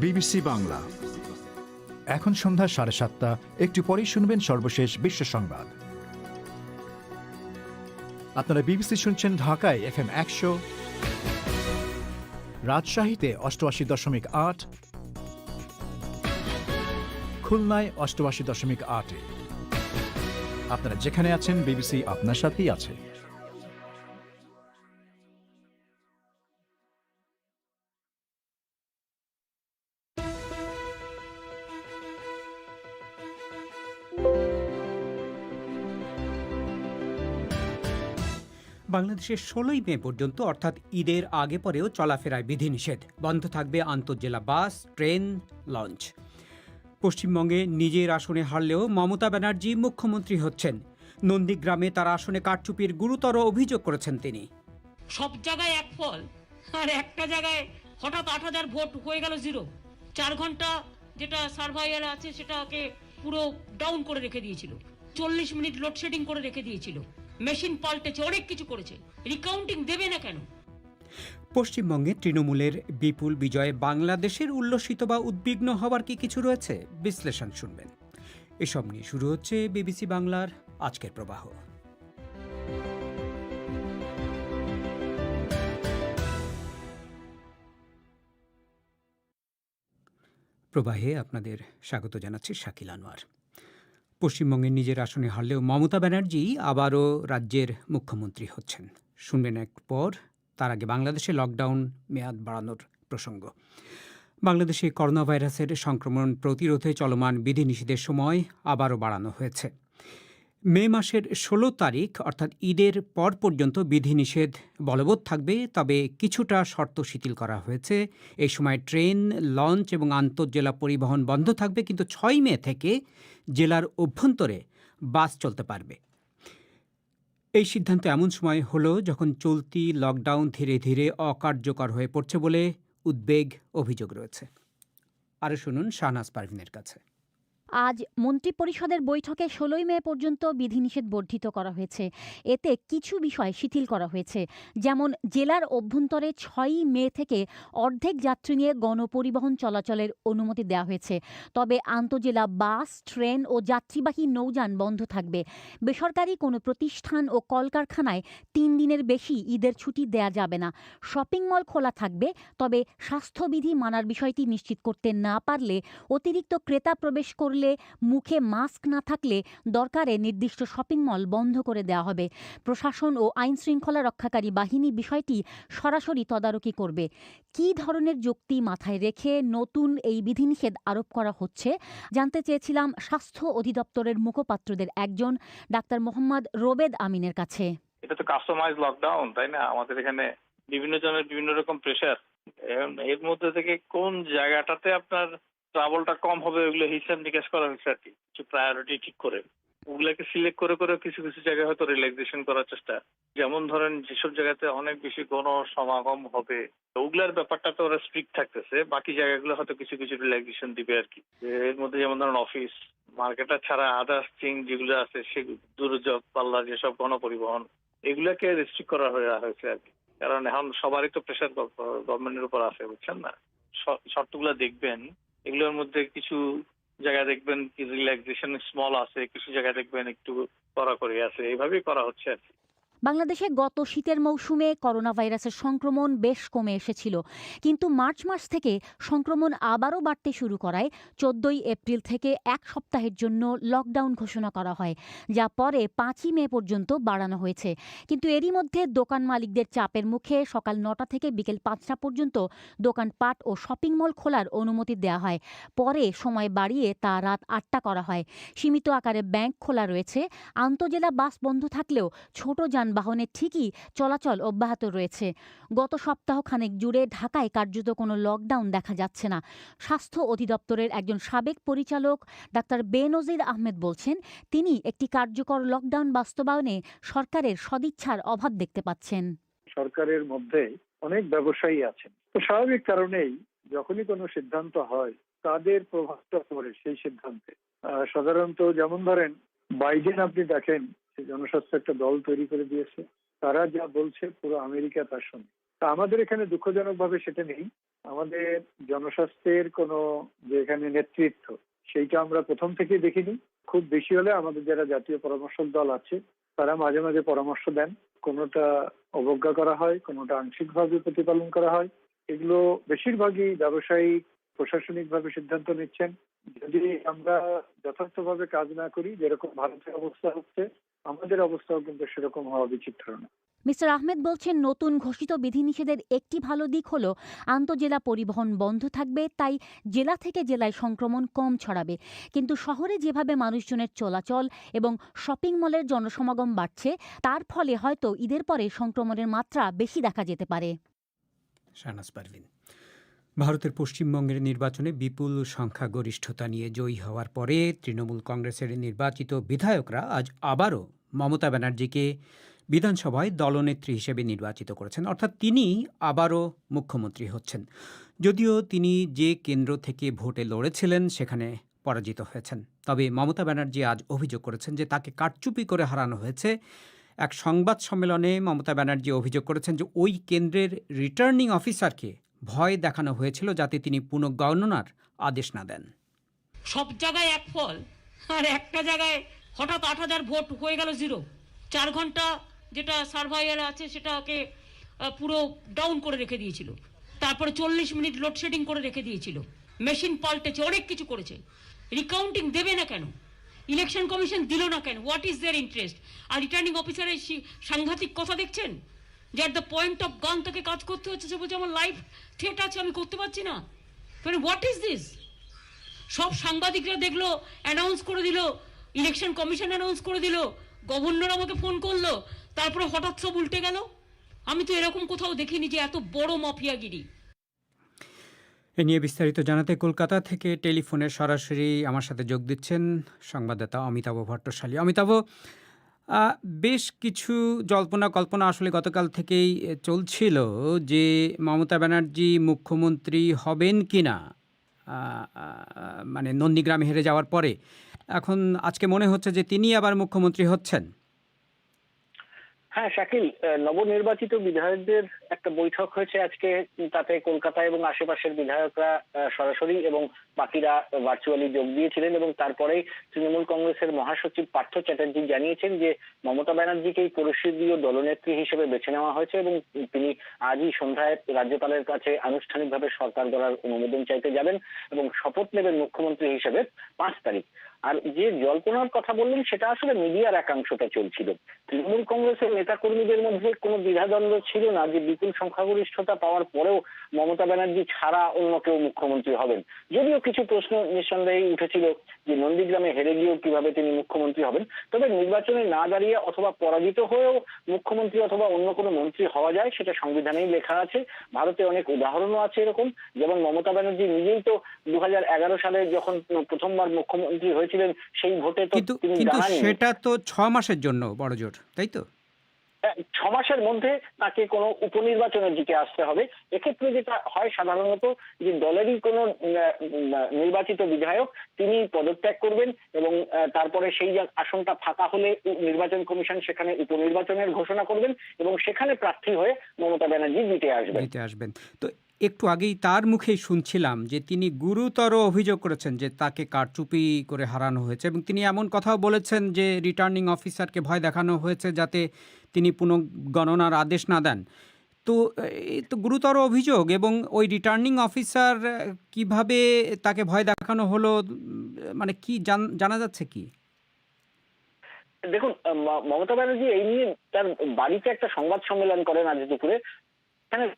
BBC Bangla. এখন সন্ধ্যা 7:30। একটু পরেই শুনবেন সর্বশেষ বিশ্ব সংবাদ। আপনারা বিবিসি শুনছেন ঢাকায় FM 100, রাজশাহীতে 88.8, খুলনায় 88.8। আপনারা যেখানে আছেন, বিবিসি আপনার সাথেই আছে। বাংলাদেশে 16ই মে পর্যন্ত অর্থাৎ ঈদের আগে পরেও চলাফেরায় বিধিনিষেধ। বন্ধ থাকবে আন্তঃজেলা বাস, ট্রেন, লঞ্চ। পশ্চিমবঙ্গে নিজের আসনে হারলেও মমতা ব্যানার্জি মুখ্যমন্ত্রী হচ্ছেন। নন্দীগ্রামে তার আসনে কারচুপির গুরুতর অভিযোগ করেছেন তিনি। সব জায়গায় এক ফল, আর একটা জায়গায় হঠাৎ 8,000 ভোট হয়ে গেল 0। 4 ঘন্টা যেটা সার্ভাইয়ার আছে সেটাকে পুরো ডাউন করে রেখে দিয়েছিল। 40 মিনিট লোডশেডিং করে রেখে দিয়েছিল। মেশিন পাল্টেছে, অনেক কিছু করেছে। রিকাউন্টিং দেবে না কেন? পশ্চিমবঙ্গে তৃণমূলের বিপুল বিজয়ে বাংলাদেশের উল্লসিত বা উদ্বিগ্ন হবার কি কিছু রয়েছে? বিশ্লেষণ শুনবেন। এসব নিয়ে শুরু হচ্ছে বিবিসি বাংলার আজকের প্রবাহ। প্রবাহে আপনাদের স্বাগত জানাচ্ছি শাকিল আনোয়ার। পশ্চিমবঙ্গের নিজের আসনে হারলেও মমতা ব্যানার্জি আবারও রাজ্যের মুখ্যমন্ত্রী হচ্ছেন। শুনবেন এক পর। তার আগে বাংলাদেশে লকডাউন মেয়াদ বাড়ানোর প্রসঙ্গ। বাংলাদেশে করোনা ভাইরাসের সংক্রমণ প্রতিরোধে চলমান বিধিনিষেধের সময় আবারও বাড়ানো হয়েছে। মে মাসের 16 তারিখ অর্থাৎ ঈদের পর পর্যন্ত বিধিনিষেধ বলবৎ থাকবে, তবে কিছুটা শর্ত শিথিল করা হয়েছে। এই সময় ট্রেন, লঞ্চ এবং আন্তঃজেলা পরিবহন বন্ধ থাকবে, কিন্তু 6 মে থেকে জেলার অভ্যন্তরে বাস চলতে পারবে। এই সিদ্ধান্ত এমন সময় হলো যখন চলতি লকডাউন ধীরে ধীরে অকার্যকর হয়ে পড়ছে বলে উদ্বেগ, অভিযোগ রয়েছে। আরও শুনুন শাহনাজ পারভিনের কাছে। আজ মন্ত্রিপরিষদের বৈঠকে 16ই মে পর্যন্ত বিধিনিষেধ বর্ধিত করা হয়েছে। এতে কিছু বিষয় শিথিল করা হয়েছে, যেমন জেলার অভ্যন্তরে 6ই মে থেকে অর্ধেক যাত্রী নিয়ে গণপরিবহন চলাচলের অনুমতি দেওয়া হয়েছে। তবে আন্তঃজেলা বাস, ট্রেন ও যাত্রীবাহী নৌযান বন্ধ থাকবে। বেসরকারি কোনো প্রতিষ্ঠান ও কলকারখানায় 3 দিনের বেশি ঈদের ছুটি দেয়া যাবে না। শপিং মল খোলা থাকবে, তবে স্বাস্থ্যবিধি মানার বিষয়টি নিশ্চিত করতে না পারলে, অতিরিক্ত ক্রেতা প্রবেশ করলে, মুখে মাস্ক না থাকলে দরকারে নির্দিষ্ট শপিং মল বন্ধ করে দেওয়া হবে। প্রশাসন ও আইন শৃঙ্খলা রক্ষাকারী বাহিনী বিষয়টি সরাসরি তদারকি করবে। কী ধরনের যুক্তি মাথায় রেখে নতুন এই বিধিনিষেধ আরোপ করা হচ্ছে জানতে চেয়েছিলাম স্বাস্থ্য অধিদপ্তরের মুখপাত্রদের একজন, ডাক্তার মোহাম্মদ রোবেদ আমিনের কাছে। এটা তো কাস্টমাইজ লকডাউন, তাই না? আমাদের এখানে বিভিন্ন জনের বিভিন্ন রকম প্রেশার। এর মধ্যে থেকে কোন জায়গাটাতে আপনার ট্রাভেলটা কম হবে ওগুলো হিসাব নিকাশ করা হয়েছে আর কি, কিছু প্রায়োরিটি ঠিক করে ওগুলাকে সিলেক্ট করে করে কিছু কিছু জায়গায় হয়তো রিল্যাক্সেশন করার চেষ্টা। যেমন ধরেন যেসব জায়গাতে অনেক বেশি সমাগম হবে ওগুলার ব্যাপারটা তো ওরা স্ট্রিক্ট থাকতেছে, বাকি জায়গাগুলো হয়তো কিছু কিছু রিল্যাক্সেশন দিবে আর কি। এর মধ্যে যেমন ধরেন অফিস মার্কেটার ছাড়া আদার্স থিং যেগুলো আছে, সেগুলো দূরযোগ পাল্লা যেসব গণপরিবহন এগুলাকে রেস্ট্রিক্ট করা হয়েছে আর কি। কারণ এখন সবারই তো প্রেশার গভর্নমেন্টের উপর আছে, বুঝছেন না? শর্তগুলো দেখবেন, এগুলোর মধ্যে কিছু জায়গায় দেখবেন কি রিল্যাক্সেশন স্মল আছে, কিছু জায়গায় দেখবেন একটু কড়াকড়ি আছে, এইভাবেই করা হচ্ছে আর কি। বাংলাদেশে গত শীতের মৌসুমে করোনা ভাইরাসের সংক্রমণ বেশ কমে এসেছিল, কিন্তু মার্চ মাস থেকে সংক্রমণ আবারও বাড়তে শুরু করায় 14ই এপ্রিল থেকে এক সপ্তাহের জন্য লকডাউন ঘোষণা করা হয়, যা পরে 5ই মে পর্যন্ত বাড়ানো হয়েছে। কিন্তু এরই মধ্যে দোকান মালিকদের চাপের মুখে সকাল 9টা থেকে বিকেল 5টা পর্যন্ত দোকানপাট ও শপিং মল খোলার অনুমতি দেওয়া হয়। পরে সময় বাড়িয়ে তা রাত 8টা করা হয়। সীমিত আকারে ব্যাংক খোলা রয়েছে। আন্তঃজেলা বাস বন্ধ থাকলেও ছোট যানবাহনে ঠিকই চলাচল অব্যাহত রয়েছে। গত সপ্তাহ খানেক জুড়ে ঢাকায় কার্যত কোনো লকডাউন দেখা যাচ্ছে না। স্বাস্থ্য অধিদপ্তরের একজন সাবেক পরিচালক ডাক্তার বেনজির আহমেদ বলছেন, তিনি একটি কার্যকর লকডাউন বাস্তবায়নে সরকারের সদিচ্ছার অভাব দেখতে পাচ্ছেন। সরকারের মধ্যে অনেক ব্যবসায়ী আছেন, তো স্বাভাবিক কারণেই যখনই কোনো সিদ্ধান্ত হয় তাদের প্রভাবটা পড়ে সেই সিদ্ধান্তে। সাধারণত যেমন ধরেন বাইডেন, আপনি দেখেন জনস্বাস্থ্য একটা দল তৈরি করে দিয়েছে, তারা যা বলছে পুরো আমেরিকা তার সঙ্গে। তা আমাদের এখানে দুঃখজনক ভাবে সেটা নেই। আমাদের জনস্বাস্থ্যের কোনো যে এখানে নেতৃত্ব, সেইটা আমরা প্রথম থেকে দেখিনি। খুব বেশি হলে আমাদের যারা জাতীয় পরামর্শক দল আছে তারা মাঝে মাঝে পরামর্শ দেন, কোনোটা অবজ্ঞা করা হয়, কোনোটা আংশিকভাবে প্রতিপালন করা হয়। এগুলো বেশিরভাগই ব্যবসায়িক প্রশাসনিকভাবে সিদ্ধান্ত নিচ্ছেন। যদি আমরা যথার্থভাবে কাজ না করি, যেরকম ভারতের অবস্থা হচ্ছে, আমাদের অবস্থাও কিন্তু সেরকম হওয়া বিচিত্র না। মিস্টার আহমেদ বলছেন, নতুন ঘোষিত বিধিনিষেধের একটি ভালো দিক হলো আন্তঃজেলা পরিবহন বন্ধ থাকবে, তাই জেলা থেকে জেলায় সংক্রমণ কম ছড়াবে। কিন্তু শহরে যেভাবে মানুষজনের চলাচল এবং শপিং মলের জনসমাগম বাড়ছে, তার ফলে হয়তো ঈদের পরে সংক্রমণের মাত্রা বেশি দেখা যেতে পারে। শাহনাজ পারভীন। ভারতের পশ্চিমবঙ্গের নির্বাচনে বিপুল সংখ্যাগরিষ্ঠতা নিয়ে জয়ী হওয়ার পরে তৃণমূল কংগ্রেসের নির্বাচিত বিধায়করা আজ আবারও মমতা ব্যানার্জিকে বিধানসভায় দলনেত্রী হিসেবে নির্বাচিত করেছেন, অর্থাৎ তিনি আবারও মুখ্যমন্ত্রী হচ্ছেন। যদিও তিনি যে কেন্দ্র থেকে ভোটে লড়েছিলেন সেখানে পরাজিত হয়েছেন। তবে মমতা ব্যানার্জি আজ অভিযোগ করেছেন যে তাকে কারচুপি করে হারানো হয়েছে। এক সংবাদ সম্মেলনে মমতা ব্যানার্জি অভিযোগ করেছেন যে ওই কেন্দ্রের রিটার্নিং অফিসারকে ভয় দেখানো হয়েছিল যাতে তিনি পুনঃগণনার আদেশ না দেন। সব জায়গায় এক ফল, আর একটা জায়গায় হঠাৎ 8,000 ভোট হয়ে গেল 0। 4 ঘন্টা যেটা সার্ভাইয়ার আছে সেটাকে পুরো ডাউন করে রেখে দিয়েছিল। তারপরে 40 মিনিট লোডশেডিং করে রেখে দিয়েছিল। মেশিন পাল্টেছে, অনেক কিছু করেছে। রিকাউন্টিং দেবে না কেন? ইলেকশন কমিশন দিল না কেন? What is their interest? আর রিটার্নিং অফিসারের সাংঘাতিক কথা দেখছেন যে অ্যাট দ্য পয়েন্ট অফ গান তাকে কাজ করতে হচ্ছে। সে বলছে আমার লাইফ থ্রেট আছে, আমি করতে পারছি না। What is this? সব সাংবাদিকরা দেখলো, অ্যানাউন্স করে দিল, ইলেকশন কমিশন অ্যানাউন্স করে দিল, গভর্নর আমাকে ফোন করলো, তারপরে হঠাৎ সব উল্টে গেল। আমি তো এরকম কোথাও দেখিনি যে এত বড় মাফিয়াগিরি। এ নিয়ে বিস্তারিত জানাতে কলকাতা থেকে টেলিফোনে সরাসরি আমার সাথে যোগ দিচ্ছেন সংবাদদাতা অমিতাভ ভট্টশালী। অমিতাভ, বেশ কিছু জল্পনা কল্পনা আসলে গতকাল থেকেই চলছিল যে মমতা ব্যানার্জি মুখ্যমন্ত্রী হবেন কিনা, মানে নন্দীগ্রামে হেরে যাওয়ার পরে। এখন আজকে মনে হচ্ছে যে তিনি আবার মুখ্যমন্ত্রী হচ্ছেন। হ্যাঁ শাকিল, নবনির্বাচিত বিধায়কদের একটা বৈঠক হয়েছে আজকে। তাতে কলকাতা এবং আশেপাশের বিধায়করা সরাসরি এবং বাকিরা ভার্চুয়ালি যোগ দিয়েছিলেন। এবং তারপরেই তৃণমূল কংগ্রেসের মহাসচিব পার্থ চ্যাটার্জি জানিয়েছেন যে মমতা ব্যানার্জিকেই পরিষদীয় দলনেত্রী হিসেবে বেছে নেওয়া হয়েছে এবং তিনি আজই সন্ধ্যায় রাজ্যপালের কাছে আনুষ্ঠানিকভাবে সরকার গড়ার অনুমোদন চাইতে যাবেন এবং শপথ নেবেন মুখ্যমন্ত্রী হিসেবে 5 তারিখ। আর যে জল্পনার কথা বললেন সেটা আসলে মিডিয়ার একাংশটা চলছিল। তৃণমূল কংগ্রেসের নেতাকর্মীদের মধ্যে কোনো দ্বিধাদ্বন্দ্ব ছিল না যে বিপুল সংখ্যাগরিষ্ঠতা পাওয়ার পরেও মমতা ব্যানার্জি ছাড়া অন্য কেউ মুখ্যমন্ত্রী হবেন। যদিও কিছু প্রশ্ন নিঃসন্দেহে উঠেছিল যে নন্দীগ্রামে হেরে গিয়েও কিভাবে তিনি মুখ্যমন্ত্রী হবেন। তবে নির্বাচনে না দাঁড়িয়ে অথবা পরাজিত হয়েও মুখ্যমন্ত্রী অথবা অন্য কোনো মন্ত্রী হওয়া যায়, সেটা সংবিধানেই লেখা আছে। ভারতে অনেক উদাহরণও আছে এরকম, যেমন মমতা ব্যানার্জি নিজেই তো 2011 সালে যখন প্রথমবার মুখ্যমন্ত্রী হয়েছিলেন সেই ভোটে তো তিনি কিন্তু দাঁড়াননি। সেটা তো 6 মাসের জন্য বড় জোর, তাই তো? 6 মাসের মধ্যে তাকে কোনো উপনির্বাচনের দিকে আসতে হবে। এক্ষেত্রে যেটা হয় সাধারণত যে দলেরই কোনো নির্বাচিত বিধায়ক তিনি পদত্যাগ করবেন এবং তারপরে সেই আসনটা ফাঁকা হলে নির্বাচন কমিশন সেখানে উপনির্বাচনের ঘোষণা করবেন এবং সেখানে প্রার্থী হয়ে মমতা ব্যানার্জি জিতে আসবেন। তো একটু আগেই তার মুখেই শুনছিলাম যে তিনি গুরুতর অভিযোগ করেছেন যে তাকে কারচুপি করে হারানো হয়েছে এবং তিনি এমন কথাও বলেছেন যে রিটার্নিং অফিসারকে ভয় দেখানো হয়েছে যাতে তিনি পুনঃগণনার আদেশ না দেন। তো এই তো গুরুতর অভিযোগ, এবং ওই রিটার্নিং অফিসার কিভাবে তাকে ভয় দেখানো হলো, মানে কি জানা যাচ্ছে কি? দেখুন, মমতা ব্যানার্জি এই নিয়ে তার বাড়িতে একটা সংবাদ সম্মেলন করেন আজ দুপুরে।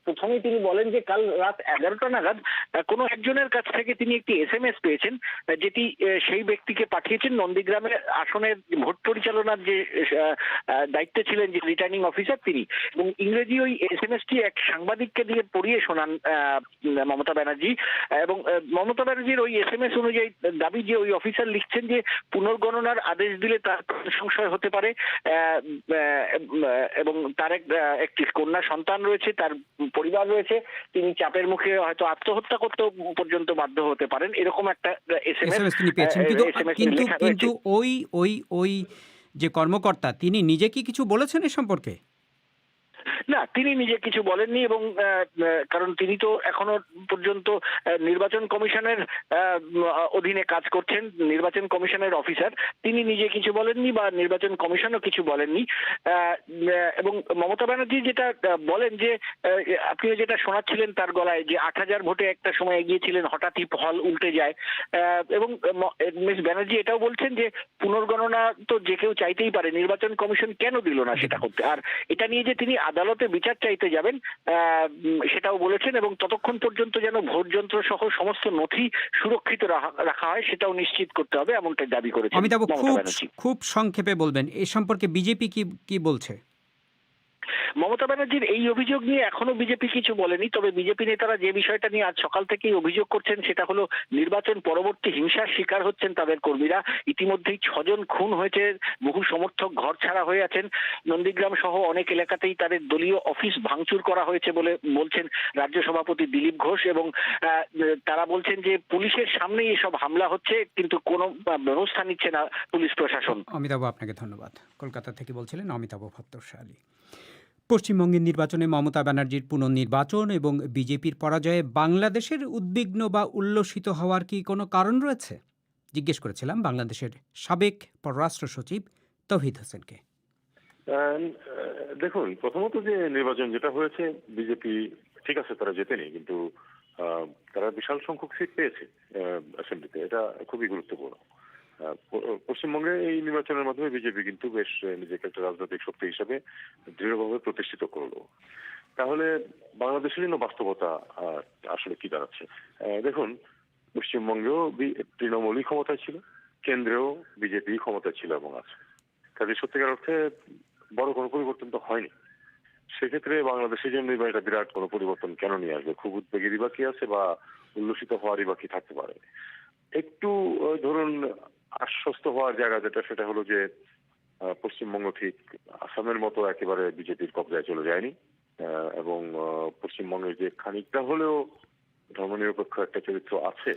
প্রথমেই তিনি বলেন যে কাল রাত 11টা নাগাদ কোনো একজনের কাছ থেকে তিনি একটি SMS পেয়েছেন, যেটি সেই ব্যক্তিকে পাঠিয়েছেন নন্দীগ্রামের আসনের ভোট পরিচালনার যে দায়িত্বে ছিলেন যে রিটার্নিং অফিসার তিনি। এবং ইংরেজি ওই SMS-টি এক সাংবাদিককে দিয়ে পড়িয়ে শোনান মমতা ব্যানার্জি। এবং মমতা ব্যানার্জির ওই SMS অনুযায়ী দাবি যে ওই অফিসার লিখছেন যে পুনর্গণনার আদেশ দিলে তার সংশয় হতে পারে এবং তার একটি কন্যা সন্তান রয়েছে, তার পরিবার রয়েছে, তিনি চাপের মুখে হয়তো আত্মহত্যা করতে পর্যন্ত বাধ্য হতে পারেন, এরকম একটা SMS তিনি পেয়েছেন। কিন্তু ওই যে কর্মকর্তা তিনি নিজে কি কিছু বলেছেন এ সম্পর্কে? না, তিনি নিজে কিছু বলেননি এবং কারণ তিনি তো এখনো পর্যন্ত নির্বাচন কমিশনের অধীনে কাজ করছেন, নির্বাচন কমিশনের অফিসার। তিনি নিজে কিছু বলেননি বা নির্বাচন কমিশনও কিছু বলেননি। এবং মমতা ব্যানার্জি যেটা বলেন যে আপনিও যেটা শোনাচ্ছিলেন তার গলায় যে 8,000 ভোটে একটা সময় এগিয়েছিলেন, হঠাৎই ফল উল্টে যায়। এবং মিস ব্যানার্জি এটাও বলছেন যে পুনর্গণনা তো যে কেউ চাইতেই পারে, নির্বাচন কমিশন কেন দিল না সেটা করতে। আর এটা নিয়ে যে তিনি আদালতে বিচার চাইতে যাবেন সেটাও বলেছেন এবং ততক্ষণ পর্যন্ত যেন ভোট যন্ত্র সহ সমস্ত নথি সুরক্ষিত রাখা হয় সেটাও নিশ্চিত করতে হবে, এমনটাই দাবি করেছেন অমিতাভ, মমতা ব্যানার্জি। খুব সংক্ষেপে বলবেন এ সম্পর্কে বিজেপি কি বলছে? মমতা ব্যানার্জির এই অভিযোগ নিয়ে এখনো বিজেপি কিছু বলেনি, তবে বিজেপি নেতারা যে বিষয়টা নিয়ে আজ সকাল থেকেই অভিযোগ করছেন সেটা হলো নির্বাচন পরবর্তী হিংসার শিকার হচ্ছেন তাদের কর্মীরা। ইতিমধ্যেই 6 জন খুন হয়েছে, বহু সমর্থক ঘর ছাড়া হয়ে আছেন। নন্দীগ্রাম সহ অনেক এলাকাতেই তাদের দলীয় অফিস ভাঙচুর করা হয়েছে বলে বলছেন রাজ্য সভাপতি দিলীপ ঘোষ এবং তারা বলছেন যে পুলিশের সামনেই এসব হামলা হচ্ছে, কিন্তু কোনো ব্যবস্থা নিচ্ছে না পুলিশ প্রশাসন। অমিতাভ, আপনাকে ধন্যবাদ। কলকাতা থেকে বলছিলেন অমিতাভ ভট্টশালী। পশ্চিমবঙ্গের নির্বাচনে মমতা ব্যানার্জির পুনর্নির্বাচন এবং বিজেপির পরাজয়ে বাংলাদেশের উদ্বিগ্ন বা উল্লসিত হওয়ার কি কোনো কারণ রয়েছে? জিজ্ঞেস করেছিলাম বাংলাদেশের সাবেক পররাষ্ট্র সচিব তৌহিদ হোসেনকে। দেখুন, প্রথমত যে নির্বাচন যেটা হয়েছে, বিজেপি ঠিক আছে তারা জেতেনি, কিন্তু তারা বিশাল সংখ্যক সিট পেয়েছে অ্যাসেম্বলিতে, এটা খুবই গুরুত্বপূর্ণ। পশ্চিমবঙ্গে এই নির্বাচনের মাধ্যমে বিজেপি কিন্তু বেশ নিজেকে একটা রাজনৈতিক শক্তি হিসেবে দৃঢ়ভাবে প্রতিষ্ঠিত করলো। তাহলে বাংলাদেশের জন্য বাস্তবতা আসলে কি দাঁড়াচ্ছে? দেখুন, পশ্চিমবঙ্গেও তৃণমূলই ক্ষমতায় ছিল, কেন্দ্রেও বিজেপি ক্ষমতায় ছিল এবং আছে। কাজে সত্যিকার অর্থে বড় কোনো পরিবর্তন তো হয়নি। সেক্ষেত্রে বাংলাদেশের জন্য এটা বিরাট কোনো পরিবর্তন কেন নিয়ে আসবে? খুব উদ্বেগেরই বা কি আছে, বা উল্লসিত হওয়ারই বা কি থাকতে পারে? একটু ধরুন আশ্বস্ত হওয়ার জায়গা যেটা, সেটা হলো যে পশ্চিমবঙ্গ ঠিক আসামের মতো একেবারে বিজেপির কবজায় চলে যায়নি এবং পশ্চিমবঙ্গের যে খানিকটা হলেও ধর্মনিরপেক্ষ একটা চরিত্র আছে,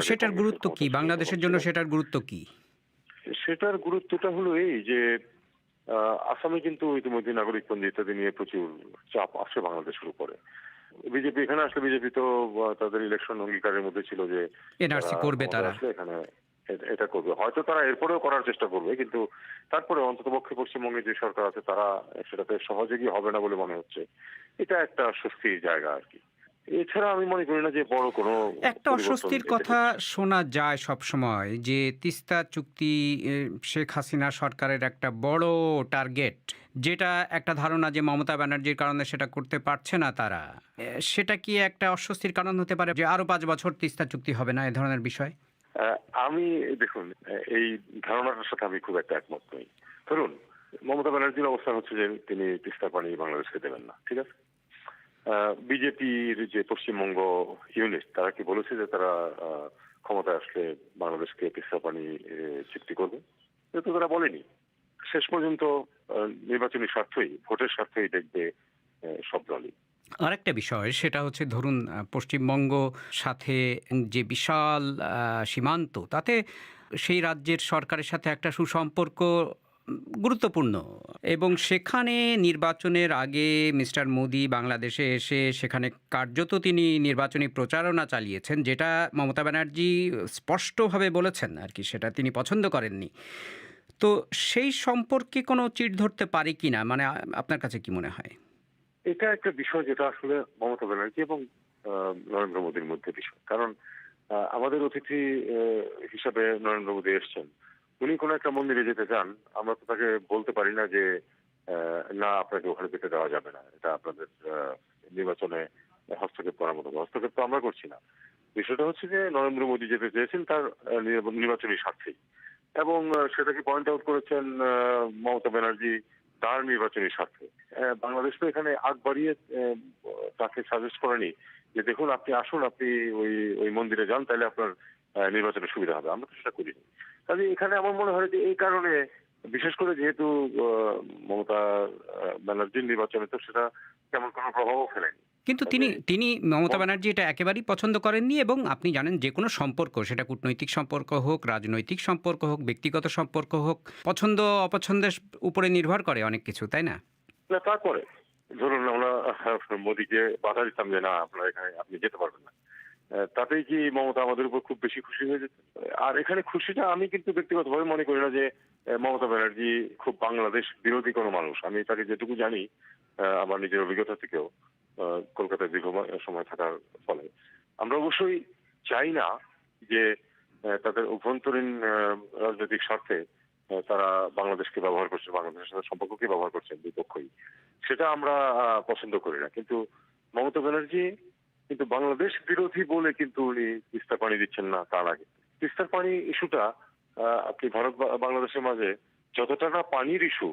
সেটার গুরুত্ব কি বাংলাদেশের জন্য? সেটার গুরুত্ব কি? সেটার গুরুত্বটা হলো এই যে আসামে কিন্তু ইতিমধ্যে নাগরিকপঞ্জি ইত্যাদি নিয়ে প্রচুর চাপ আসে বাংলাদেশের উপরে। বিজেপি এখানে আসলে, বিজেপি তো তাদের ইলেকশন অঙ্গীকারের মধ্যে ছিল যে এনআরসি করবে, তারা এখানে এটা করবে। হয়তো তারা এরপরেও করার চেষ্টা করবে, কিন্তু তারপরে অন্ততপক্ষে পশ্চিমবঙ্গে যে সরকার আছে তারা সেটাতে সহযোগী হবে না বলে মনে হচ্ছে। এটা একটা স্বস্তির জায়গা আর কি। এছাড়া আমি মনে করি না যে বড় কোনো একটা অস্বস্তির কথা শোনা যায় সব সময় যে তিস্তা চুক্তি শেখ হাসিনা সরকারের একটা বড় টার্গেট, যেটা একটা ধারণা যে মমতা ব্যানার্জির কারণে সেটা করতে পারছে না তারা। সেটা কি একটা অস্বস্তির কারণ হতে পারে যে আরো 5 বছর তিস্তা চুক্তি হবে না, এ ধরনের বিষয়? আমি দেখুন, এই ধারণাটার সাথে আমি খুব একটা একমত নই। ধরুন, মমতা ব্যানার্জির অবস্থান হচ্ছে যে তিনি তিস্তার পানি বাংলাদেশকে দেবেন না, ঠিক আছে। বিজেপির যে পশ্চিমবঙ্গ ইউনিট, তারা কি বলেছে যে তারা ক্ষমতায় আসলে বাংলাদেশকে তিস্তা পানি চুক্তি করবে? এটা তো তারা বলেনি। শেষ পর্যন্ত নির্বাচনী স্বার্থই, ভোটের স্বার্থই দেখবে সব দলই। আরেকটা বিষয়, সেটা হচ্ছে ধরুন পশ্চিমবঙ্গ সাথে যে বিশাল সীমান্ত, তাতে সেই রাজ্যের সরকারের সাথে একটা সুসম্পর্ক গুরুত্বপূর্ণ এবং সেখানে নির্বাচনের আগে মিস্টার মোদি বাংলাদেশে এসে সেখানে কার্যত তিনি নির্বাচনী প্রচারণা চালিয়েছেন, যেটা মমতা ব্যানার্জি স্পষ্টভাবে বলেছেন আর কি, সেটা তিনি পছন্দ করেননি। তো সেই সম্পর্কে কোনো চিড় ধরতে পারে কি না, মানে আপনার কাছে কি মনে হয়? এটা একটা বিষয় যেটা আসলে মমতা ব্যানার্জি এবং নরেন্দ্র মোদীর মধ্যে বিষয়। কারণ আমাদের অতিথি হিসাবে নরেন্দ্র মোদী এসছেন, উনি কোনো একটা মন্দিরে যেতে চান, আমরা তো তাকে বলতে পারি না যে না আপনাকে ওখানে যেতে দেওয়া যাবে না, এটা আপনাদের নির্বাচনে হস্তক্ষেপ করার মতো। হস্তক্ষেপ তো আমরা করছি না। বিষয়টা হচ্ছে যে নরেন্দ্র মোদী যেতে চেয়েছেন তার নির্বাচনী স্বার্থেই, এবং সেটাকে পয়েন্ট আউট করেছেন মমতা ব্যানার্জি তার নির্বাচনী স্বার্থে। বাংলাদেশ তো এখানে আগ বাড়িয়ে তাকে সাজেস্ট করেনি যে দেখুন আপনি আসুন, আপনি ওই মন্দিরে যান, তাহলে আপনার নির্বাচনের সুবিধা হবে। আমরা তো সেটা করিনি। কাজে এখানে আমার মনে হয় যে এই কারণে, বিশেষ করে যেহেতু মমতা ব্যানার্জির নির্বাচনে তো সেটা তেমন কোনো প্রভাবও ফেলেনি। কিন্তু তিনি মমতা ব্যানার্জি এটা একেবারেই পছন্দ করেননি এবং আপনি জানেন যে কোনো সম্পর্ক, সেটা কূটনৈতিক সম্পর্ক হোক, রাজনৈতিক সম্পর্ক হোক, ব্যক্তিগত সম্পর্ক হোক, পছন্দ অপছন্দের উপরে নির্ভর করে অনেক কিছু, তাই না? না, তারপরে ধরুন আমরা মোদিকে বাধা দিতাম যে না আপনারা এখানে আপনি যেতে পারবেন না, তাতেই কি মমতা আমাদের উপর খুব বেশি খুশি হয়ে যেত? আর এখানে খুশিটা আমি কিন্তু ব্যক্তিগতভাবে মনে করি না যে মমতা ব্যানার্জি খুব বাংলাদেশ বিরোধী কোনো মানুষ। আমি তাকে যেটুকু জানি আমার নিজের অভিজ্ঞতা থেকেও কলকাতায় দীর্ঘ সময় থাকার ফলে, আমরা অবশ্যই চাই না যে তাদের অভ্যন্তরীণ রাজনৈতিক স্বার্থে তারা বাংলাদেশকে ব্যবহার করছে, বাংলাদেশের সাথে সম্পর্ককে ব্যবহার করছেন দুই পক্ষই, সেটা আমরা পছন্দ করি না। কিন্তু মমতা ব্যানার্জি কিন্তু বাংলাদেশ বিরোধী বলে কিন্তু উনি তিস্তার পানি দিচ্ছেন না তা না। তিস্তার পানি ইস্যুটা আপনি ভারত বাংলাদেশের মাঝে যতটা না পানির ইস্যু,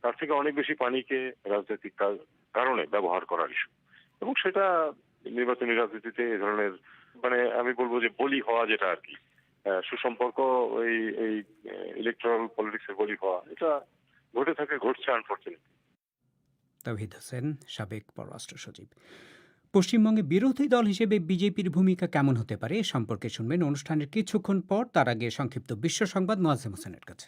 তার থেকে অনেক বেশি পানিকে রাজনৈতিক কারণে ব্যবহার করার ইস্যু, এবং সেটা নির্বাচনী রাজনীতিতে এই ধরনের মানে আমি বলবো যে বলি হওয়া, যেটা আর কি সুসম্পর্ক এই এই ইলেকট্রাল পলিটিক্সের বলি হওয়া, এটা ঘটে থাকে, ঘটছে আনফরচুনেটলি। তাওহিদ হোসেন, সাবেক পররাষ্ট্র সচিব। পশ্চিমবঙ্গে বিরোধী দল হিসেবে বিজেপির ভূমিকা কেমন হতে পারে এ সম্পর্কে শুনবেন অনুষ্ঠানের কিছুক্ষণ পর। তার আগে সংক্ষিপ্ত বিশ্ব সংবাদ মোয়াজ্জেম হোসেনের কাছে।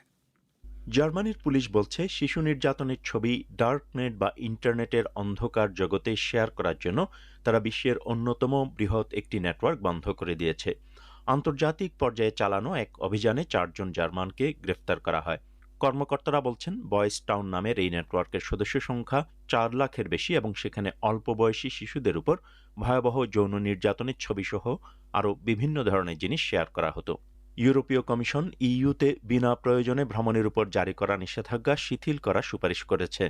জার্মানির পুলিশ বলছে শিশু নির্যাতনের ছবি ডার্কনেট বা ইন্টারনেটের অন্ধকার জগতে শেয়ার করার জন্য তারা বিশ্বের অন্যতম বৃহৎ একটি নেটওয়ার্ক বন্ধ করে দিয়েছে। আন্তর্জাতিক পর্যায়ে চালানো এক অভিযানে 4 জন জার্মানকে গ্রেফতার করা হয়। কর্মকর্তারা বলছেন বয়েস টাউন নামের এই নেটওয়ার্কের সদস্য সংখ্যা 4 লাখের বেশি এবং সেখানে অল্প বয়সী শিশুদের উপর ভয়াবহ যৌন নির্যাতনের ছবিসহ আরও বিভিন্ন ধরনের জিনিস শেয়ার করা হতো। ইউরোপীয় কমিশন ইইউতে বিনা প্রয়োজনে ভ্রমণের উপর জারি করা নিষেধাজ্ঞা শিথিল করার সুপারিশ করেছে।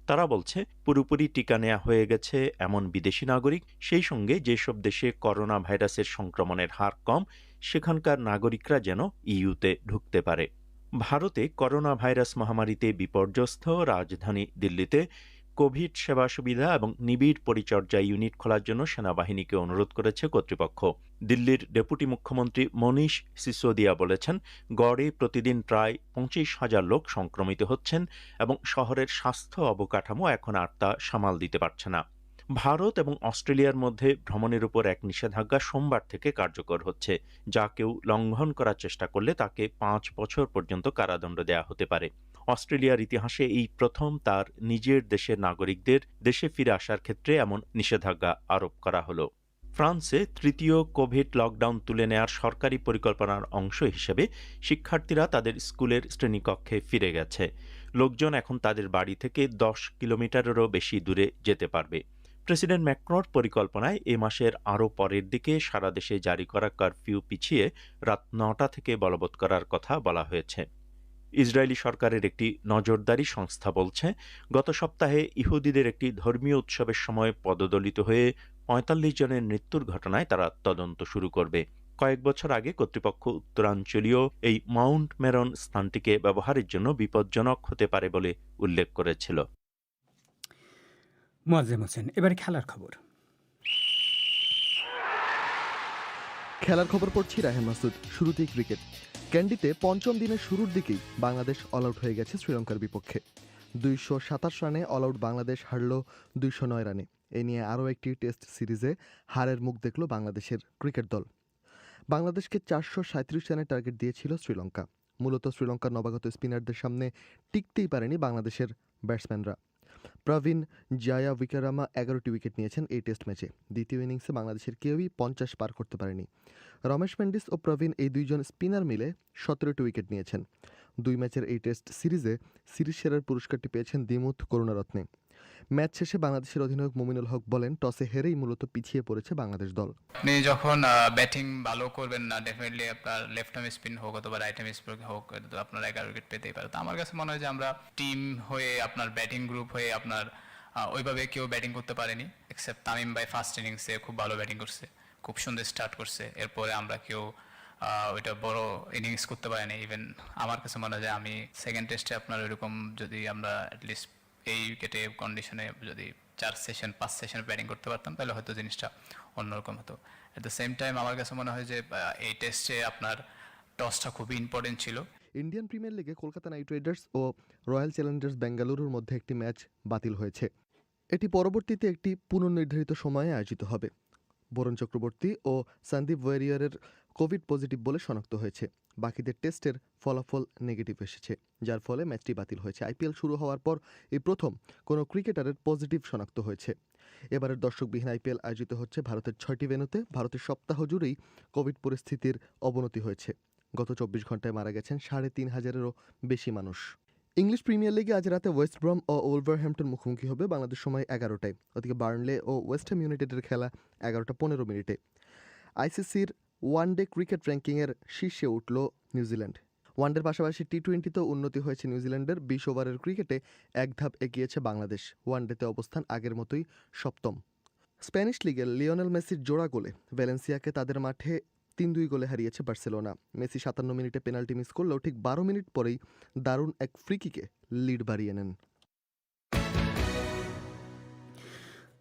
তারা বলছে পুরোপুরি টিকা নেওয়া হয়ে গেছে এমন বিদেশি নাগরিক, সেই সঙ্গে যেসব দেশে করোনা ভাইরাসের সংক্রমণের হার কম সেখানকার নাগরিকরা যেন ইইউতে ঢুকতে পারে। ভারতে করোনা ভাইরাস মহামারীতে বিপর্যস্ত রাজধানী দিল্লিতে কোভিড সেবা সুবিধা এবং নিবিড় পরিচর্যা ইউনিট খোলার জন্য সেনাবাহিনীকে অনুরোধ করেছে কর্তৃপক্ষ। দিল্লির ডেপুটি মুখ্যমন্ত্রী মনীষ সিসোদিয়া বলেছেন, গড়ে প্রতিদিন প্রায় 25,000 লোক সংক্রমিত হচ্ছেন এবং শহরের স্বাস্থ্য অবকাঠামো এখন আর তা সামাল দিতে পারছে না। ভারত এবং অস্ট্রেলিয়ার মধ্যে ভ্রমণের উপর এক নিষেধাজ্ঞা সোমবার থেকে কার্যকর হচ্ছে, যা কেউ লঙ্ঘন করার চেষ্টা করলে তাকে 5 বছর পর্যন্ত কারাদণ্ড দেওয়া হতে পারে। অস্ট্রেলিয়ার ইতিহাসে এই প্রথম তার নিজের দেশের নাগরিকদের দেশে ফিরে আসার ক্ষেত্রে এমন নিষেধাজ্ঞা আরোপ করা হলো। ফ্রান্সে তৃতীয় কোভিড লকডাউন তুলে নেয়ার সরকারি পরিকল্পনার অংশ হিসেবে শিক্ষার্থীরা তাদের স্কুলের শ্রেণীকক্ষে ফিরে গেছে। লোকজন এখন তাদের বাড়ি থেকে 10 কিলোমিটারেরও বেশি দূরে যেতে পারবে। প্রেসিডেন্ট ম্যাক্রোর পরিকল্পনায় এ মাসের আরও পরের দিকে সারা দেশে জারি করা কারফিউ পিছিয়ে রাত 9টা থেকে বলবৎ করার কথা বলা হয়েছে। ইসরায়েলি সরকারের একটি নজরদারি সংস্থা বলছে, গত সপ্তাহে ইহুদিদের একটি ধর্মীয় উৎসবের সময় পদদলিত হয়ে 45 জনের মৃত্যুর ঘটনায় তারা তদন্ত শুরু করবে। কয়েক বছর আগে কর্তৃপক্ষ উত্তরাঞ্চলীয় এই মাউন্ট মেরন স্থানটিকে ব্যবহারের জন্য বিপজ্জনক হতে পারে বলে উল্লেখ করেছিল। মোয়াজ্জেম হোসেন, এবারে খেলার খবর। খেলার খবর পড়ছি রাহেম মাসুদ। শুরুতেই ক্রিকেট। ক্যান্ডিতে পঞ্চম দিনের শুরুর দিকেই বাংলাদেশ অল আউট হয়ে গেছে শ্রীলঙ্কার বিপক্ষে। 227 রানে অল আউট বাংলাদেশ হারল 209 রানে। এ নিয়ে আরও একটি টেস্ট সিরিজে হারের মুখ দেখল বাংলাদেশের ক্রিকেট দল। বাংলাদেশকে 437 রানের টার্গেট দিয়েছিল শ্রীলঙ্কা। মূলত শ্রীলঙ্কার নবাগত স্পিনারদের সামনে টিকতেই পারেনি বাংলাদেশের ব্যাটসম্যানরা। প্রবীণ জায়া উইকেরামা 11টি উইকেট নিয়েছেন এই টেস্ট ম্যাচে। দ্বিতীয় ইনিংসে বাংলাদেশের কেউই 50 পার করতে পারেনি। রমেশ মেন্ডিস ও প্রবীণ এই দুইজন স্পিনার মিলে 17টি উইকেট নিয়েছেন। 2 ম্যাচের এই টেস্ট সিরিজে সিরিজ সেরার পুরস্কারটি পেয়েছেন দিমুথ করুণারত্নে। ম্যাচ শেষে বাংলাদেশের অধিনায়ক মুমিনুল হক বলেন, টসে হেরেই মূলত পিছিয়ে পড়েছে বাংলাদেশ দল। আপনি যখন ব্যাটিং ভালো করবেন না, ডেফিনেটলি আপনার লেফট আর্ম স্পিন হোক অথবা রাইট আর্ম স্পিন হোক, আপনার 11 উইকেট পেতেই পারে। তো আমার কাছে মনে হয় যে আমরা টিম হয়ে, আপনার ব্যাটিং গ্রুপ হয়ে আপনার ওইভাবে কেউ ব্যাটিং করতে পারেনি, এক্সেপ্ট তামিম ভাই ফার্স্ট ইনিংসে খুব ভালো ব্যাটিং করছে, খুব সুন্দর স্টার্ট করছে। এরপরে আমরা কেউ ওইটা বড় ইনিংস করতে পারিনি। ইভেন আমার কাছে মনে হয় যে আমি সেকেন্ড টেস্টে আপনার ওইরকম যদি আমরা অ্যাটলিস্ট এই উইকেটে কন্ডিশনে যদি 4-5 সেশন ব্যাটিং করতে পারতাম তাহলে হয়তো জিনিসটা অন্যরকম হতো। অ্যাট দ্য সেম টাইম আমার কাছে মনে হয় যে এই টেস্টে আপনার টসটা খুবই ইম্পর্টেন্ট ছিল। ইন্ডিয়ান প্রিমিয়ার লিগে কলকাতা নাইট রাইডার্স ও রয়্যাল চ্যালেঞ্জার্স বেঙ্গালুরুর মধ্যে একটি ম্যাচ বাতিল হয়েছে। এটি পরবর্তীতে একটি পুনর্নির্ধারিত সময়ে আয়োজিত হবে। বরুণ চক্রবর্তী ও সন্দীপ ওয়ারিয়ারের কোভিড পজিটিভ বলে শনাক্ত হয়েছে। বাকিদের টেস্টের ফলাফল নেগেটিভ এসেছে, যার ফলে ম্যাচটি বাতিল হয়েছে। আইপিএল শুরু হওয়ার পর এই প্রথম কোনো ক্রিকেটারের পজিটিভ শনাক্ত হয়েছে। এবারের দর্শকবিহীন আইপিএল আয়োজিত হচ্ছে ভারতের 6টি ভেন্যুতে। ভারতের সপ্তাহ জুড়েই কোভিড পরিস্থিতির অবনতি হয়েছে। গত 24 ঘন্টায় মারা গেছেন 3,500-এরও বেশি মানুষ। ইংলিশ প্রিমিয়ার লিগে আজ রাতে ওয়েস্ট ব্রম ও ওলভারহ্যাম্পটন মুখোমুখি হবে বাংলাদেশ সময় 11টায়। ওদিকে বার্নলে ও ওয়েস্ট হ্যাম ইউনাইটেডের খেলা 11:15 আইসিসির ওয়ানডে ক্রিকেট র্যাঙ্কিংয়ের শীর্ষে উঠল নিউজিল্যান্ড। ওয়ানডের পাশাপাশি টি-20তেও উন্নতি হয়েছে নিউজিল্যান্ডের। 20 ওভারের ক্রিকেটে এক ধাপ এগিয়েছে বাংলাদেশ। ওয়ানডেতে অবস্থান আগের মতোই সপ্তম। স্প্যানিশ লিগের লিওনেল মেসির জোড়া গোলে ভ্যালেন্সিয়াকে তাদের মাঠে 3-2 গোলে হারিয়েছে বার্সেলোনা। মেসি 57 মিনিটে পেনাল্টি মিস করলেও ঠিক 12 মিনিট পরেই দারুণ এক ফ্রি কিকে লিড বাড়িয়ে নেন।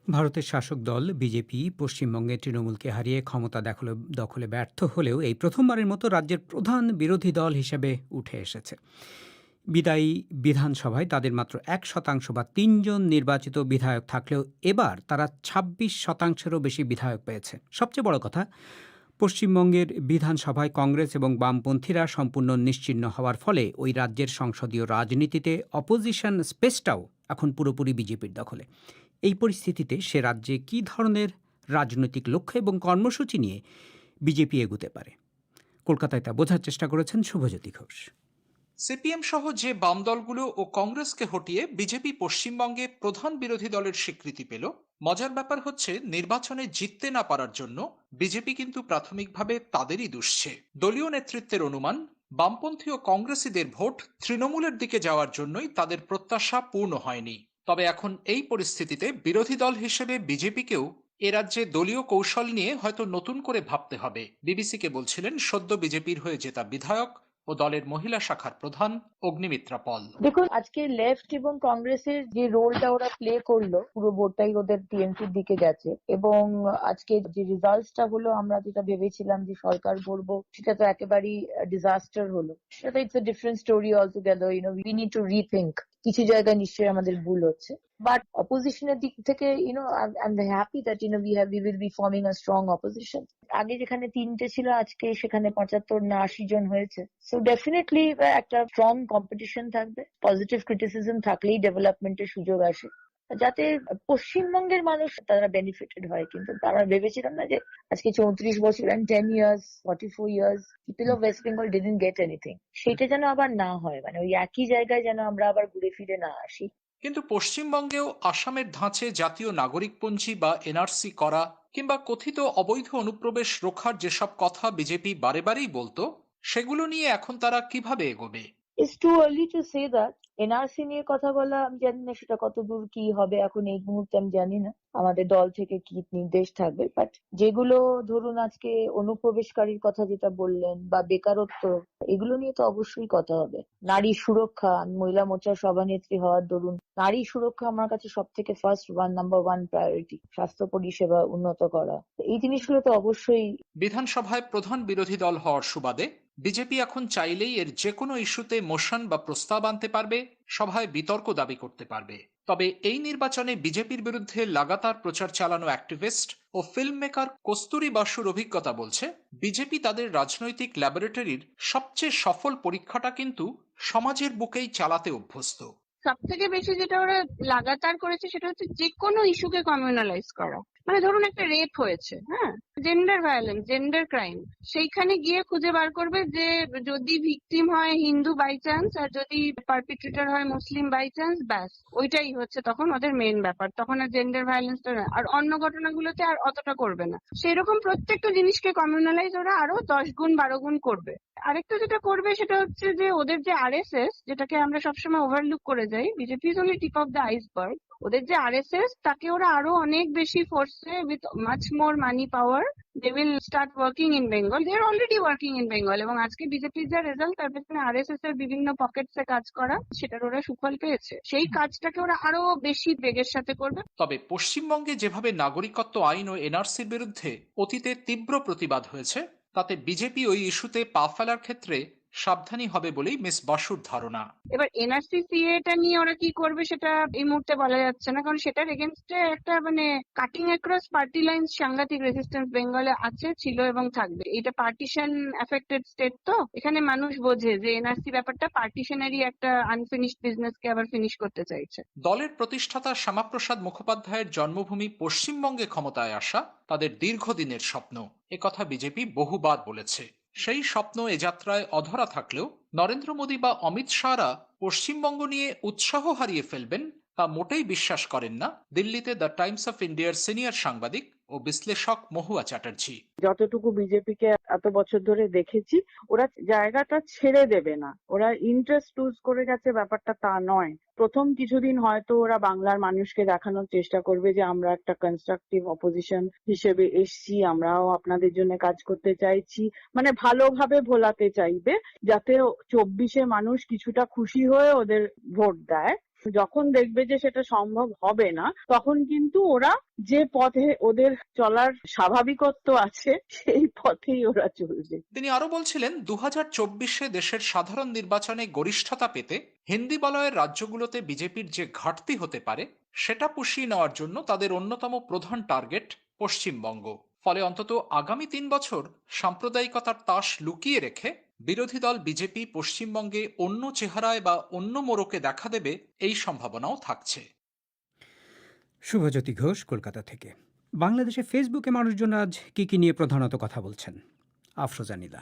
ভারতের শাসক দল বিজেপি পশ্চিমবঙ্গে তৃণমূলকে হারিয়ে ক্ষমতা দখলে ব্যর্থ হলেও এই প্রথমবারের মতো রাজ্যের প্রধান বিরোধী দল হিসেবে উঠে এসেছে। বিদায়ী বিধানসভায় তাদের মাত্র 1% বা 3 জন নির্বাচিত বিধায়ক থাকলেও এবার তারা 26%-এরও বেশি বিধায়ক পেয়েছে। সবচেয়ে বড় কথা, পশ্চিমবঙ্গের বিধানসভায় কংগ্রেস এবং বামপন্থীরা সম্পূর্ণ নিশ্চিহ্ন হওয়ার ফলে ওই রাজ্যের সংসদীয় রাজনীতিতে অপোজিশন স্পেসটাও এখন পুরোপুরি বিজেপির দখলে। এই পরিস্থিতিতে সে রাজ্যে কী ধরনের রাজনৈতিক লক্ষ্য এবং কর্মসূচি নিয়ে বিজেপি এগুতে পারে, কলকাতায় তা বোঝার চেষ্টা করেছেন শুভজ্যোতি ঘোষ। সিপিএম সহ যে বাম দলগুলো ও কংগ্রেসকে হটিয়ে বিজেপি পশ্চিমবঙ্গে প্রধান বিরোধী দলের স্বীকৃতি পেল। মজার ব্যাপার হচ্ছে, নির্বাচনে জিততে না পারার জন্য বিজেপি কিন্তু প্রাথমিকভাবে তাদেরই দুষছে। দলীয় নেতৃত্বের অনুমান, বামপন্থী ও কংগ্রেসীদের ভোট তৃণমূলের দিকে যাওয়ার জন্যই তাদের প্রত্যাশা পূর্ণ হয়নি। তবে এখন এই পরিস্থিতিতে বিরোধী দল হিসেবে বিজেপিকেও এ রাজ্যে দলীয় কৌশল নিয়ে হয়তো নতুন করে ভাবতে হবে। বিবিসিকে বলছিলেন সদ্য বিজেপির হয়ে জেতা বিধায়ক ও দলের মহিলা শাখার প্রধান অগ্নিমিত্রা পল। দেখুন, আজকে লেফট এবং কংগ্রেসের যে রোলটা ওরা প্লে করলো, পুরো ভোটটাই ওদের টিএমসির দিকে গেছে। এবং আজকে যে রেজাল্টটা হলো, আমরা যেটা ভেবেছিলাম যে সরকার গড়বো, সেটা তো একেবারেই ডিজাস্টার হলো। সেটা it's a different story altogether. We need to rethink. কিছু জায়গায় নিশ্চয়ই আমাদের ভুল হচ্ছে, বাট অপোজিশনের দিক থেকে I am happy that we will be forming a strong opposition. আগে যেখানে 3টে ছিল, আজকে সেখানে 75 না 80 জন হয়েছে। সো ডেফিনেটলি একটা স্ট্রং কম্পিটিশন থাকবে। পজিটিভ ক্রিটিসিজম থাকলেই ডেভেলপমেন্টের সুযোগ আসে, যাতে পশ্চিমবঙ্গের মানুষ তারা বেনিফিটেড হয়। কিন্তু আমরা ভেবেছিলাম না যে আজকে 34 বছর and 10 years, 44 years, people of West Bengal didn't get anything. সেটা যেন আবার না হয়, মানে ওই একই জায়গায় যেন আমরা আবার ঘুরে ফিরে না আসি। কিন্তু পশ্চিমবঙ্গেও আসামের ধাঁচে জাতীয় নাগরিকপঞ্জি বা এনআরসি করা কিংবা কথিত অবৈধ অনুপ্রবেশ রোখার যেসব কথা বিজেপি বারে বারেই বলতো, সেগুলো নিয়ে এখন তারা কিভাবে এগোবে? It's too early to say that. NRC নিয়ে কথা বলা, আমি জানি না সেটা কত দূর কি হবে এখন এই মুহূর্তে, আমি জানি না আমাদের দল থেকে কি নির্দেশ থাকবে। বাট যেগুলো ধরুন আজকে অনুপ্রবেশকারীর কথা যেটা বললেন, বা বেকারত্ব, এগুলো নিয়ে তো অবশ্যই কথা হবে। নারী সুরক্ষা, আমি মহিলা মোর্চার সভানেত্রী হওয়ার দরুন নারী সুরক্ষা আমার কাছে সব থেকে নাম্বার ওয়ান প্রায়োরিটি। স্বাস্থ্য পরিষেবা উন্নত করা, এই জিনিসগুলো তো অবশ্যই। বিধানসভায় প্রধান বিরোধী দল হওয়ার সুবাদে বিজেপি এখন চাইলেই এর যে কোনো ইস্যুতে মোশন বা প্রস্তাব আনতে পারবে, সভায় বিতর্ক দাবি করতে পারবে। তবে এই নির্বাচনে বিজেপির বিরুদ্ধে লাগাতার প্রচার চালানো অ্যাক্টিভিস্ট ও ফিল্ম মেকার কস্তুরী বাসুর অভিজ্ঞতা বলছে, বিজেপি তাদের রাজনৈতিক ল্যাবরেটরির সবচেয়ে সফল পরীক্ষাটা কিন্তু সমাজের বুকেই চালাতে অভ্যস্ত। সব থেকে বেশি যেটা ওরা লাগাতার করেছে সেটা হচ্ছে যে কোনো ইস্যুকে কমিউনালাইজ করা। মানে ধরুন একটা রেপ হয়েছে, হ্যাঁ, জেন্ডার ভায়োলেন্স, জেন্ডার ক্রাইম, সেইখানে গিয়ে খুঁজে বার করবে যে যদি ভিকটিম হয় হিন্দু বাই চান্স আর যদি পারপিট্রেটর হয় মুসলিম বাই চান্স, ব্যাস ওইটাই হচ্ছে তখন ওদের মেইন ব্যাপার। তখন আর জেন্ডার ভায়োলেন্সটা না, আর অন্য ঘটনাগুলোতে আর অতটা করবে না। সেরকম প্রত্যেকটা জিনিসকে কমিউনালাইজ ওরা আরো 10 গুণ 12 গুণ করবে। আরেকটা যেটা করবে সেটা হচ্ছে যে ওদের যে আরএসএস, যেটাকে আমরা সবসময় ওভারলুক করে যাই, BJP is only tip of the iceberg. ওদের যে আরএসএস, তাকে ওরা আরো অনেক বেশি ফোর্সে with much more money power they will start working in Bengal. They are already working in Bengal. এবং আজকে বিজেপির যা রেজাল্ট, তার পেছনে আরএসএস এর বিভিন্ন পকেটসে কাজ করা, সেটার ওরা সুফল পেয়েছে। সেই কাজটাকে ওরা আরো বেশি বেগের সাথে করবে। তবে পশ্চিমবঙ্গে যেভাবে নাগরিকত্ব আইন ও এনআরসির বিরুদ্ধে অতীতে তীব্র প্রতিবাদ হয়েছে, তাতে বিজেপি ওই ইস্যুতে পা ফেলার ক্ষেত্রে সাবধানী হবে বলেই মিস বসুর ধারণা। এবার এনআরসি সিএটা নিয়ে ওরা কি করবে সেটা এই মুহূর্তে বলা যাচ্ছে না, কারণ সেটার এগেনস্টে একটা কাটিং অ্যাক্রস পার্টি লাইন সাংঘাতিক রেজিস্ট্যান্স বেঙ্গলে আছে, ছিল এবং থাকবে। এটা পার্টিশন এফেক্টেড স্টেট, তো এখানে মানুষ বোঝে যে এনআরসি ব্যাপারটা পার্টিশনারি একটা আনফিনিশড বিজনেসকে আবার ফিনিশ করতে চাইছে। দলের প্রতিষ্ঠাতা শ্যামাপ্রসাদ মুখোপাধ্যায়ের জন্মভূমি পশ্চিমবঙ্গে ক্ষমতায় আসা তাদের দীর্ঘদিনের স্বপ্ন, একথা বিজেপি বহুবার বলেছে। সেই স্বপ্ন এ যাত্রায় অধরা থাকলেও নরেন্দ্র মোদী বা অমিত শাহরা পশ্চিমবঙ্গ নিয়ে উৎসাহ হারিয়ে ফেলবেন তা মোটেই বিশ্বাস করেন না দিল্লিতে দ্য টাইমস অফ ইন্ডিয়ার সিনিয়র সাংবাদিক ও বিশ্লেষক মহুয়া চ্যাটার্জি। যতটুকু বিজেপিকে এত বছর ধরে দেখেছি, ওরা জায়গাটা ছেড়ে দেবে না। ওরা ইন্টারেস্ট লুজ করে গেছে, ব্যাপারটা তা নয়। প্রথম কিছুদিন হয়তো ওরা বাংলার মানুষকে দেখানোর চেষ্টা করবে যে আমরা একটা কনস্ট্রাকটিভ অপোজিশন হিসেবে এসছি, আমরাও আপনাদের জন্য কাজ করতে চাইছি, ভালোভাবে ভোলাতে চাইবে, যাতে 24-এ মানুষ কিছুটা খুশি হয়ে ওদের ভোট দেয়। যখন দেখবে যে সেটা সম্ভব হবে না, তখন কিন্তু ওরা যে পথে ওদের চলার স্বাভাবিকত্ব আছে সেই পথেই ওরা চলবে। তিনি আরো বলছিলেন, 2024-এ দেশের সাধারণ নির্বাচনে গরিষ্ঠতা পেতে হিন্দি বলয়ের রাজ্যগুলোতে বিজেপির যে ঘাটতি হতে পারে সেটা পুষিয়ে নেওয়ার জন্য তাদের অন্যতম প্রধান টার্গেট পশ্চিমবঙ্গ। ফলে অন্তত আগামী 3 বছর সাম্প্রদায়িকতার তাস লুকিয়ে রেখে বিরোধী দল বিজেপি পশ্চিমবঙ্গে অন্য চেহারায় বা অন্য মোড়কে দেখা দেবে, এই সম্ভাবনাও থাকছে। শুভজ্যোতি ঘোষ, কলকাতা থেকে। বাংলাদেশে ফেসবুকে মানুষজন আজ কি নিয়ে প্রধানত কথা বলছেন? আফরোজা নীলা।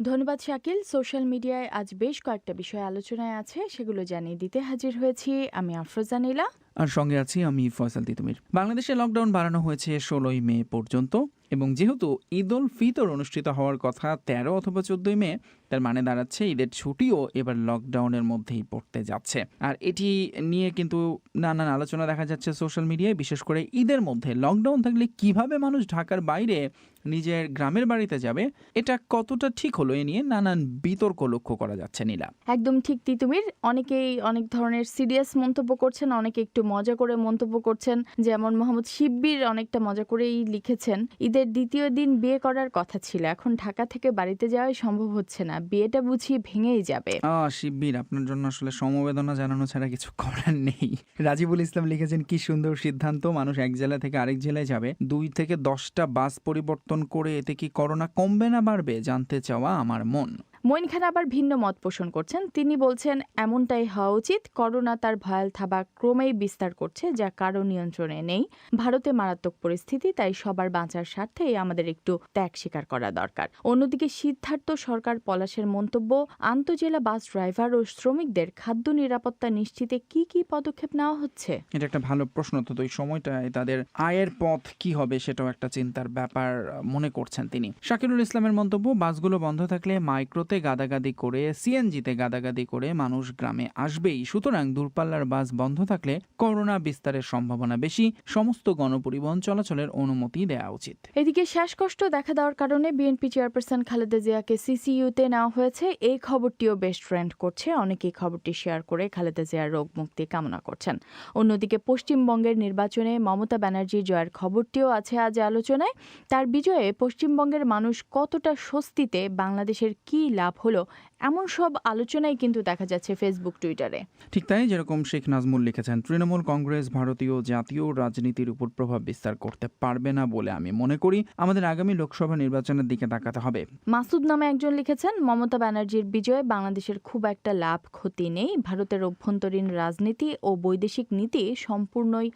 ধন্যবাদ শাকিল। সোশ্যাল মিডিয়ায় আজ বেশ কয়েকটা বিষয় আলোচনায় আছে, সেগুলো জানিয়ে দিতে হাজির হয়েছি আমি আফরোজা নীলা, আর সঙ্গে আছি আমি ফয়সাল তিতুমির। বাংলাদেশে লকডাউন বাড়ানো হয়েছে 16ই মে পর্যন্ত, এবং যেহেতু ঈদ উল ফিতর অনুষ্ঠিত হওয়ার কথা 13 অথবা 14ই মে, তার মানে দাঁড়াচ্ছে ঈদের ছুটিও এবার লকডাউনের মধ্যেই পড়তে যাচ্ছে। আর এটি নিয়ে কিন্তু নানান আলোচনা দেখা যাচ্ছে সোশ্যাল মিডিয়ায়, বিশেষ করে ঈদের মধ্যে লকডাউন থাকলে কিভাবে মানুষ ঢাকার বাইরে নিজের গ্রামের বাড়িতে যাবে, এটা কতটা ঠিক হলো, এ নিয়ে নানান বিতর্ক লক্ষ্য করা যাচ্ছে। নীলা, একদম ঠিক তিতুমির। অনেকেই অনেক ধরনের সিরিয়াস মন্তব্য করছেন, অনেকে একটু মজা করে মন্তব্য করছেন। যেমন মোহাম্মদ শিব্বির অনেকটা মজা করেই লিখেছেন, ঈদের দ্বিতীয় দিন বিয়ে করার কথা ছিল, এখন ঢাকা থেকে বাড়িতে যাওয়াই সম্ভব হচ্ছে না, বিয়েটা বুঝি ভেঙেই যাবে। শিব্বির, আপনার জন্য আসলে সমবেদনা জানানো ছাড়া কিছু করার নেই। রাজিবুল ইসলাম লিখেছেন, কি সুন্দর সিদ্ধান্ত, মানুষ এক জেলা থেকে আরেক জেলায় যাবে, 2 থেকে 10টা বাস পরিবর্তন করে, এতে কি করোনা কমবে না বাড়বে, জানতে চাওয়া আমার মন। মঈন খান আবার ভিন্ন মত পোষণ করছেন। তিনি বলছেন, এমনটাই হওয়া উচিত, করোনা তার ভয়াল থাবা ক্রমেই বিস্তার করছে, যা কারো নিয়ন্ত্রণে নেই। ভারতে মারাত্মক পরিস্থিতি, তাই সবার বাঁচার স্বার্থেই আমাদের একটু ত্যাগ স্বীকার করা দরকার। অন্যদিকে সিদ্ধার্থ সরকার পলাশের মন্তব্য, আন্তজেলা বাস ড্রাইভার ও শ্রমিকদের খাদ্য নিরাপত্তা নিশ্চিতে কি কি পদক্ষেপ নেওয়া হচ্ছে? এটা একটা ভালো প্রশ্ন। তো এই সময়টায় তাদের আয়ের পথ কি হবে সেটাও একটা চিন্তার ব্যাপার মনে করছেন তিনি। শাকিরুল ইসলামের মন্তব্য, বাসগুলো বন্ধ থাকলে মাইক্রোতে গাদাগাদি করে, সিএনজিতে গাদাগাদি করে মানুষ গ্রামে আসবেই, সুতরাং দূরপাল্লার বাস বন্ধ থাকলে করোনা বিস্তারের সম্ভাবনা বেশি, সমস্ত গণপরিবহন চলাচলের অনুমতি দেওয়া উচিত। এদিকে শ্বাসকষ্ট দেখা দেওয়ার কারণে বিএনপি চেয়ারপারসন খালেদা জিয়াকে সিসিইউতে নেওয়া হয়েছে, এই খবরটিও বেশ ট্রেন্ড করছে। অনেকেই খবরটি শেয়ার করে খালেদা জিয়ার রোগ মুক্তি কামনা করছেন। অন্যদিকে পশ্চিমবঙ্গের নির্বাচনে মমতা ব্যানার্জির জয়ের খবরটিও আছে আজ আলোচনায়। তার বিজয়ে পশ্চিমবঙ্গের মানুষ কতটা স্বস্তিতে, বাংলাদেশের কি লাভ হলো, এমন সব আলোচনাই কিন্তু দেখা যাচ্ছে ফেসবুক, টুইটারে। ঠিক তাই, যেরকম শেখ নাজমুল লিখেছেন, তৃণমূল কংগ্রেস ভারতীয় জাতীয় রাজনীতির উপর প্রভাব বিস্তার করতে পারবে না বলে আমি মনে করি, আমাদের আগামী লোকসভা নির্বাচনের দিকে তাকাতে হবে। মাসুদ নামে একজন লিখেছেন, মমতা ব্যানার্জির বিজয়ে বাংলাদেশের খুব একটা লাভ ক্ষতি নেই, ভারতের অভ্যন্তরীণ রাজনীতি ও বৈদেশিক নীতি সম্পূর্ণই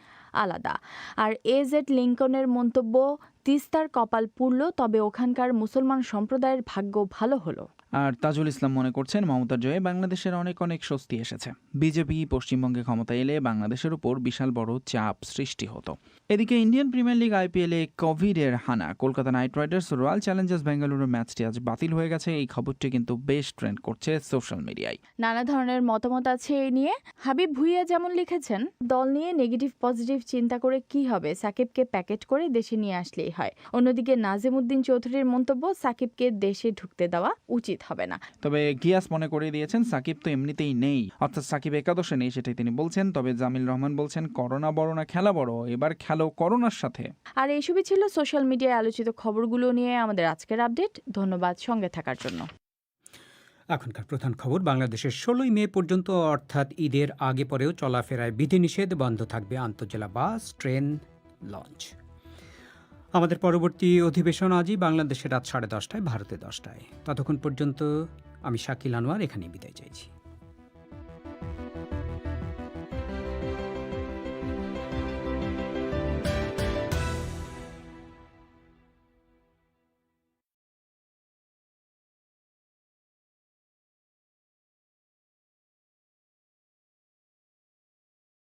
আলাদা। আর এজেড লিঙ্কনের মন্তব্য, তিস্তার কপাল পুড়ল, তবে ওখানকার মুসলমান সম্প্রদায়ের ভাগ্য ভালো হলো। আর তাজুল ইসলাম মনে করছেন, মমতার জয়ে বাংলাদেশের অনেক স্বস্তি এসেছে, বিজেপি পশ্চিমবঙ্গে ক্ষমতায় এলে বাংলাদেশের উপর বিশাল বড় চাপ সৃষ্টি হতো। এদিকে ইন্ডিয়ান প্রিমিয়ার লিগ আইপিএলে কোভিডের হানা, Kolkata night Riders royal Challengers বেঙ্গালুরুর ম্যাচটি আজ বাতিল হয়ে গেছে। এই খবরটি কিন্তু বেশ ট্রেন্ড করছে সোশ্যাল মিডিয়ায়। নানা ধরনের মতামত আছে এই নিয়ে। হাবিব ভুইয়া যেমন লিখেছেন, দল নিয়ে নেগেটিভ পজিটিভ চিন্তা করে কি হবে, সাকিবকে প্যাকেট করে দেশে নিয়ে আসলেই হয়। অন্যদিকে নাজিমউদ্দিন চৌধুরীর মন্তব্য, সাকিবকে দেশে ঢুকতে দেওয়া উচিত হবে না। তবে গিয়াস মনে করিয়ে দিয়েছেন, সাকিব তো এমনিতেই নেই, অর্থাৎ সাকিব একাদশে নেই, সেটাই তিনি বলছেন। তবে জামিল রহমান বলছেন, করোনা বড় না খেলা বড়, এবার খেলো করোনার সাথে। আর এইসবই ছিল সোশ্যাল মিডিয়ায় আলোচিত খবরগুলো নিয়ে আমাদের আজকের আপডেট। ধন্যবাদ সঙ্গে থাকার জন্য। এখনকার প্রধান খবর, বাংলাদেশের 16ই মে পর্যন্ত অর্থাৎ ঈদের আগে পরেও চলাফেরায় বিধিনিষেধ, বন্ধ থাকবে আন্তজেলা বাস, ট্রেন, লঞ্চ। আমাদের পরবর্তী অধিবেশন আজই, বাংলাদেশে রাত 10:30টায়, ভারতে 10টায়। ততক্ষণ পর্যন্ত আমি শাকিল আনোয়ার এখানেই বিদায় চাইছি।